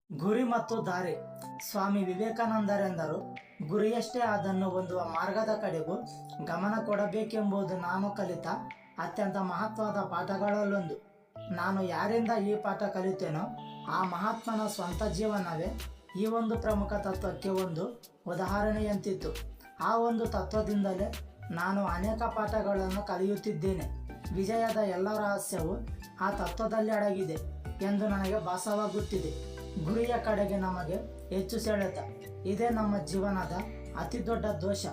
ಗುರಿ ಮತ್ತು ದಾರಿ. ಸ್ವಾಮಿ ವಿವೇಕಾನಂದರೆಂದರು, ಗುರಿಯಷ್ಟೇ ಅದನ್ನು ಹೊಂದುವ ಮಾರ್ಗದ ಕಡೆಗೂ ಗಮನ ಕೊಡಬೇಕೆಂಬುದು ನಾನು ಕಲಿತ ಅತ್ಯಂತ ಮಹತ್ವದ ಪಾಠಗಳಲ್ಲೊಂದು. ನಾನು ಯಾರಿಂದ ಈ ಪಾಠ ಕಲಿತೇನೋ ಆ ಮಹಾತ್ಮನ ಸ್ವಂತ ಜೀವನವೇ ಈ ಒಂದು ಪ್ರಮುಖ ತತ್ವಕ್ಕೆ ಒಂದು ಉದಾಹರಣೆಯಂತಿತ್ತು. ಆ ಒಂದು ತತ್ವದಿಂದಲೇ ನಾನು ಅನೇಕ ಪಾಠಗಳನ್ನು ಕಲಿಯುತ್ತಿದ್ದೇನೆ. ವಿಜಯದ ಎಲ್ಲ ರಹಸ್ಯವು ಆ ತತ್ವದಲ್ಲಿ ಅಡಗಿದೆ ಎಂದು ನನಗೆ ಭಾಸವಾಗುತ್ತಿದೆ. ಗುರಿಯ ಕಡೆಗೆ ನಮಗೆ ಹೆಚ್ಚು ಸೆಳೆತ, ಇದೇ ನಮ್ಮ ಜೀವನದ ಅತಿ ದೊಡ್ಡ ದೋಷ.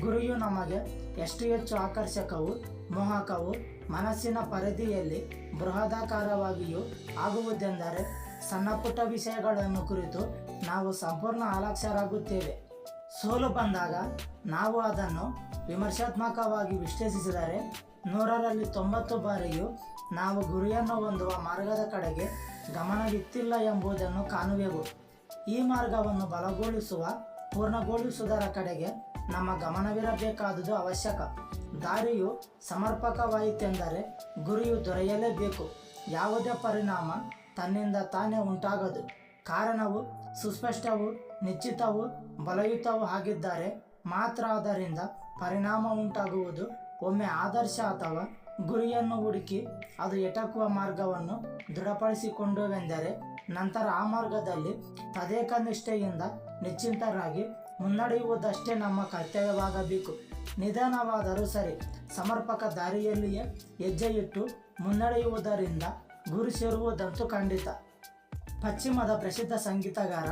ಗುರಿಯು ನಮಗೆ ಎಷ್ಟು ಹೆಚ್ಚು ಆಕರ್ಷಕವೂ ಮೋಹಕವೂ ಮನಸ್ಸಿನ ಪರಿಧಿಯಲ್ಲಿ ಬೃಹದಾಕಾರವಾಗಿಯೂ ಆಗುವುದೆಂದರೆ ಸಣ್ಣ ಪುಟ್ಟ ವಿಷಯಗಳನ್ನು ಕುರಿತು ನಾವು ಸಂಪೂರ್ಣ ಅಲಕ್ಷ್ಯರಾಗುತ್ತೇವೆ. ಸೋಲು ಬಂದಾಗ ನಾವು ಅದನ್ನು ವಿಮರ್ಶಾತ್ಮಕವಾಗಿ ವಿಶ್ಲೇಷಿಸಿದರೆ 100ರಲ್ಲಿ 90 ಬಾರಿಯೂ ನಾವು ಗುರಿಯನ್ನು ಹೊಂದುವ ಮಾರ್ಗದ ಕಡೆಗೆ ಗಮನವಿತ್ತಿಲ್ಲ ಎಂಬುದನ್ನು ಕಾಣುವೆವು. ಈ ಮಾರ್ಗವನ್ನು ಬಲಗೊಳಿಸುವ ಪೂರ್ಣಗೊಳಿಸುವುದರ ಕಡೆಗೆ ನಮ್ಮ ಗಮನವಿರಬೇಕಾದುದು ಅವಶ್ಯಕ. ದಾರಿಯು ಸಮರ್ಪಕವಾಯಿತೆಂದರೆ ಗುರಿಯು ದೊರೆಯಲೇಬೇಕು. ಯಾವುದೇ ಪರಿಣಾಮ ತನ್ನಿಂದ ತಾನೇ ಉಂಟಾಗದು. ಕಾರಣವು ಸುಸ್ಪಷ್ಟವೂ ನಿಶ್ಚಿತವೂ ಬಲಯುತವೂ ಆಗಿದ್ದರೆ ಮಾತ್ರ ಅದರಿಂದ ಪರಿಣಾಮ ಉಂಟಾಗುವುದು. ಒಮ್ಮೆ ಆದರ್ಶ ಅಥವಾ ಗುರಿಯನ್ನು ಹುಡುಕಿ ಅದು ಎಟಕುವ ಮಾರ್ಗವನ್ನು ದೃಢಪಡಿಸಿಕೊಂಡುವೆಂದರೆ ನಂತರ ಆ ಮಾರ್ಗದಲ್ಲಿ ತದೇಕ ನಿಷ್ಠೆಯಿಂದ ನಿಶ್ಚಿಂತರಾಗಿ ಮುನ್ನಡೆಯುವುದಷ್ಟೇ ನಮ್ಮ ಕರ್ತವ್ಯವಾಗಬೇಕು. ನಿಧಾನವಾದರೂ ಸರಿ ಸಮರ್ಪಕ ದಾರಿಯಲ್ಲಿಯೇ ಹೆಜ್ಜೆ ಇಟ್ಟು ಮುನ್ನಡೆಯುವುದರಿಂದ ಗುರಿ ಸೇರುವುದಂತೂ ಖಂಡಿತ. ಪಶ್ಚಿಮದ ಪ್ರಸಿದ್ಧ ಸಂಗೀತಗಾರ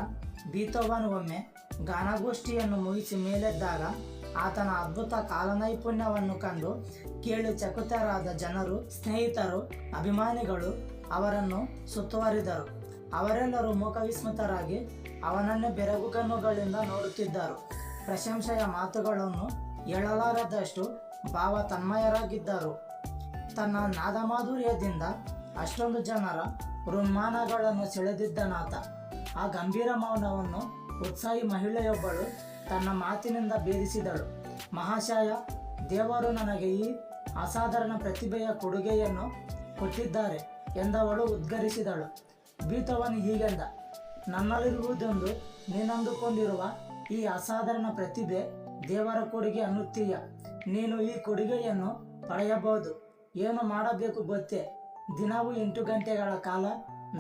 ಬೀಥೋವನ್ ಒಮ್ಮೆ ಗಾನಗೋಷ್ಠಿಯನ್ನು ಮುಗಿಸಿ ಮೇಲೆದ್ದಾಗ ಆತನ ಅದ್ಭುತ ಕಾಲನೈಪುಣ್ಯವನ್ನು ಕಂಡು ಕೇಳಿ ಚಕಿತರಾದ ಜನರು, ಸ್ನೇಹಿತರು, ಅಭಿಮಾನಿಗಳು ಅವರನ್ನು ಸುತ್ತುವರಿದರು. ಅವರೆಲ್ಲರೂ ಮೂಕವಿಸ್ಮಿತರಾಗಿ ಅವನನ್ನೇ ಬೆರಗುಗಣ್ಣುಗಳಿಂದ ನೋಡುತ್ತಿದ್ದರು. ಪ್ರಶಂಸೆಯ ಮಾತುಗಳನ್ನು ಹೇಳಲಾರದಷ್ಟು ಭಾವ ತನ್ಮಯರಾಗಿದ್ದರು. ತನ್ನ ನಾದಮಾಧುರ್ಯದಿಂದ ಅಷ್ಟೊಂದು ಜನರ ಹೃನ್ಮಾನಗಳನ್ನು ಸೆಳೆದಿದ್ದನಾತ. ಆ ಗಂಭೀರ ಮೌನವನ್ನು ಉತ್ಸಾಹಿ ಮಹಿಳೆಯೊಬ್ಬಳು ತನ್ನ ಮಾತಿನಿಂದ ಭೇದಿಸಿದಳು. ಮಹಾಶಯ, ದೇವರು ನನಗೆ ಈ ಅಸಾಧಾರಣ ಪ್ರತಿಭೆಯ ಕೊಡುಗೆಯನ್ನು ಕೊಟ್ಟಿದ್ದಾರೆ ಎಂದವಳು ಉದ್ಗರಿಸಿದಳು. ಬೀಥೋವನ್ ಹೀಗೆಂದ, ನನ್ನಲ್ಲಿರುವುದೆಂದು ನೀನಂದುಕೊಂಡಿರುವ ಈ ಅಸಾಧಾರಣ ಪ್ರತಿಭೆ ದೇವರ ಕೊಡುಗೆ ಅನ್ನುತ್ತೀಯ. ನೀನು ಈ ಕೊಡುಗೆಯನ್ನು ಪಡೆಯಬಹುದು. ಏನು ಮಾಡಬೇಕು ಗೊತ್ತೇ? ದಿನವೂ 8 ಗಂಟೆಗಳ ಕಾಲ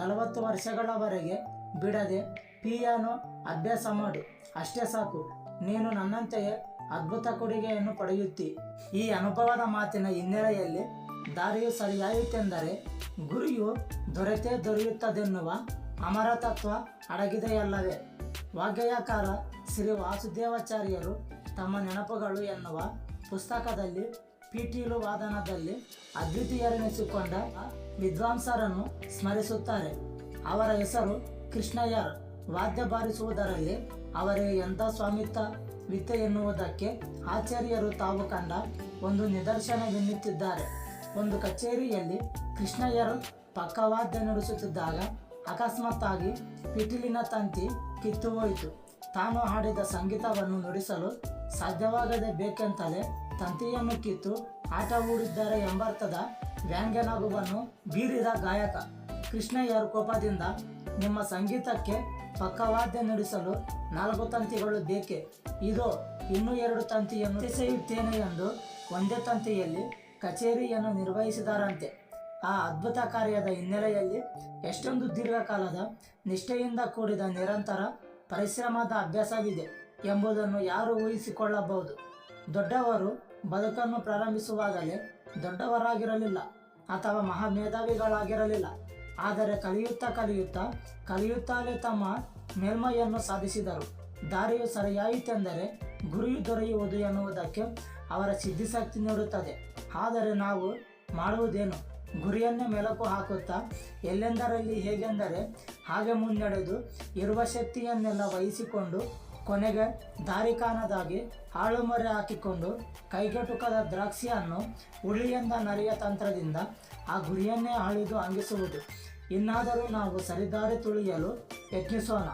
40 ವರ್ಷಗಳವರೆಗೆ ಬಿಡದೆ ಪಿಯಾನೋ ಅಭ್ಯಾಸ ಮಾಡು. ಅಷ್ಟೇ ಸಾಕು. ನೀನು ನನ್ನಂತೆಯೇ ಅದ್ಭುತ ಕೊಡುಗೆಯನ್ನು ಪಡೆಯುತ್ತಿ. ಈ ಅನುಭವದ ಮಾತಿನ ಹಿನ್ನೆಲೆಯಲ್ಲಿ ದಾರಿಯು ಸರಿಯಾಯಿತೆಂದರೆ ಗುರಿಯು ದೊರೆಯುತ್ತದೆನ್ನುವ ಅಮರ ತತ್ವ ಅಡಗಿದೆಯಲ್ಲವೇ? ವಾಗ್ಗೇಯಕಾರ ಶ್ರೀ ವಾಸುದೇವಾಚಾರ್ಯರು ತಮ್ಮ ನೆನಪುಗಳು ಎನ್ನುವ ಪುಸ್ತಕದಲ್ಲಿ ಪಿಟೀಲು ವಾದನದಲ್ಲಿ ಅದ್ವಿತೀಯರೆನಿಸಿಕೊಂಡ ವಿದ್ವಾಂಸರನ್ನು ಸ್ಮರಿಸುತ್ತಾರೆ. ಅವರ ಹೆಸರು ಕೃಷ್ಣಯ್ಯರ್. ವಾದ್ಯ ಬಾರಿಸುವುದರಲ್ಲಿ ಅವರಿಗೆ ಎಂಥ ಸ್ವಾಮಿತ್ವವಿತ್ತೆ ಎನ್ನುವುದಕ್ಕೆ ಆಚಾರ್ಯರು ತಾವು ಕಂಡ ಒಂದು ನಿದರ್ಶನವೆನ್ನುತ್ತಿದ್ದಾರೆ. ಒಂದು ಕಚೇರಿಯಲ್ಲಿ ಕೃಷ್ಣಯ್ಯರು ಪಕ್ಕವಾದ್ಯ ನುಡಿಸುತ್ತಿದ್ದಾಗ ಅಕಸ್ಮಾತ್ತಾಗಿ ಪಿಟೀಲಿನ ತಂತಿ ಕಿತ್ತು ಹೋಯಿತು. ತಾನು ಹಾಡಿದ ಸಂಗೀತವನ್ನು ನುಡಿಸಲು ಸಾಧ್ಯವಾಗದೆ ಬೇಕೆಂತಲೇ ತಂತಿಯನ್ನು ಕಿತ್ತು ಆಟ ಹೂಡಿದ್ದಾರೆ ಎಂಬರ್ಥದ ವ್ಯಾಂಗ್ಯನಗುವನ್ನು ಬೀರಿದ ಗಾಯಕ. ಕೃಷ್ಣಯ್ಯರು ಕೋಪದಿಂದ, ನಿಮ್ಮ ಸಂಗೀತಕ್ಕೆ ಪಕ್ಕವಾದ್ಯ ನುಡಿಸಲು 4 ತಂತಿಗಳು ಬೇಕೆ? ಇದೋ ಇನ್ನೂ 2 ತಂತಿಯನ್ನು ಎಸೆಯುತ್ತೇನೆ ಎಂದು ಒಂದೇ ತಂತಿಯಲ್ಲಿ ಕಚೇರಿಯನ್ನು ನಿರ್ವಹಿಸಿದರಂತೆ. ಆ ಅದ್ಭುತ ಕಾರ್ಯದ ಹಿನ್ನೆಲೆಯಲ್ಲಿ ಎಷ್ಟೊಂದು ದೀರ್ಘಕಾಲದ ನಿಷ್ಠೆಯಿಂದ ಕೂಡಿದ ನಿರಂತರ ಪರಿಶ್ರಮದ ಅಭ್ಯಾಸವಿದೆ ಎಂಬುದನ್ನು ಯಾರು ಊಹಿಸಿಕೊಳ್ಳಬಹುದು? ದೊಡ್ಡವರು ಬದುಕನ್ನು ಪ್ರಾರಂಭಿಸುವಾಗಲೇ ದೊಡ್ಡವರಾಗಿರಲಿಲ್ಲ ಅಥವಾ ಮಹಾಮೇಧಾವಿಗಳಾಗಿರಲಿಲ್ಲ. ಆದರೆ ಕಲಿಯುತ್ತಲೇ ತಮ್ಮ ಮೇಲ್ಮೈಯನ್ನು ಸಾಧಿಸಿದರು. ದಾರಿಯು ಸರಿಯಾಯಿತೆಂದರೆ ಗುರಿಯು ದೊರೆಯುವುದು ಎನ್ನುವುದಕ್ಕೆ ಅವರ ಸಿದ್ಧಿಶಕ್ತಿ ನೀಡುತ್ತದೆ. ಆದರೆ ನಾವು ಮಾಡುವುದೇನು? ಗುರಿಯನ್ನೇ ಮೆಲುಕು ಹಾಕುತ್ತಾ ಎಲ್ಲೆಂದರಲ್ಲಿ ಹೇಗೆಂದರೆ ಹಾಗೆ ಮುನ್ನಡೆದು ಇರುವ ಶಕ್ತಿಯನ್ನೆಲ್ಲ ವಹಿಸಿಕೊಂಡು ಕೊನೆಗೆ ದಾರಿ ಕಾಣದಾಗಿ ಹಾಳುಮರೆ ಹಾಕಿಕೊಂಡು ಕೈಗೆಟುಕದ ದ್ರಾಕ್ಷಿಯನ್ನು ಹುಳಿಯಿಂದ ನರಿಯ ತಂತ್ರದಿಂದ ಆ ಗುರಿಯನ್ನೇ ಅಳಿದು ಹಂಗಿಸುವುದು. ಇನ್ನಾದರೂ ನಾವು ಸರಿದಾರಿ ತುಳಿಯಲು ಯತ್ನಿಸೋಣ.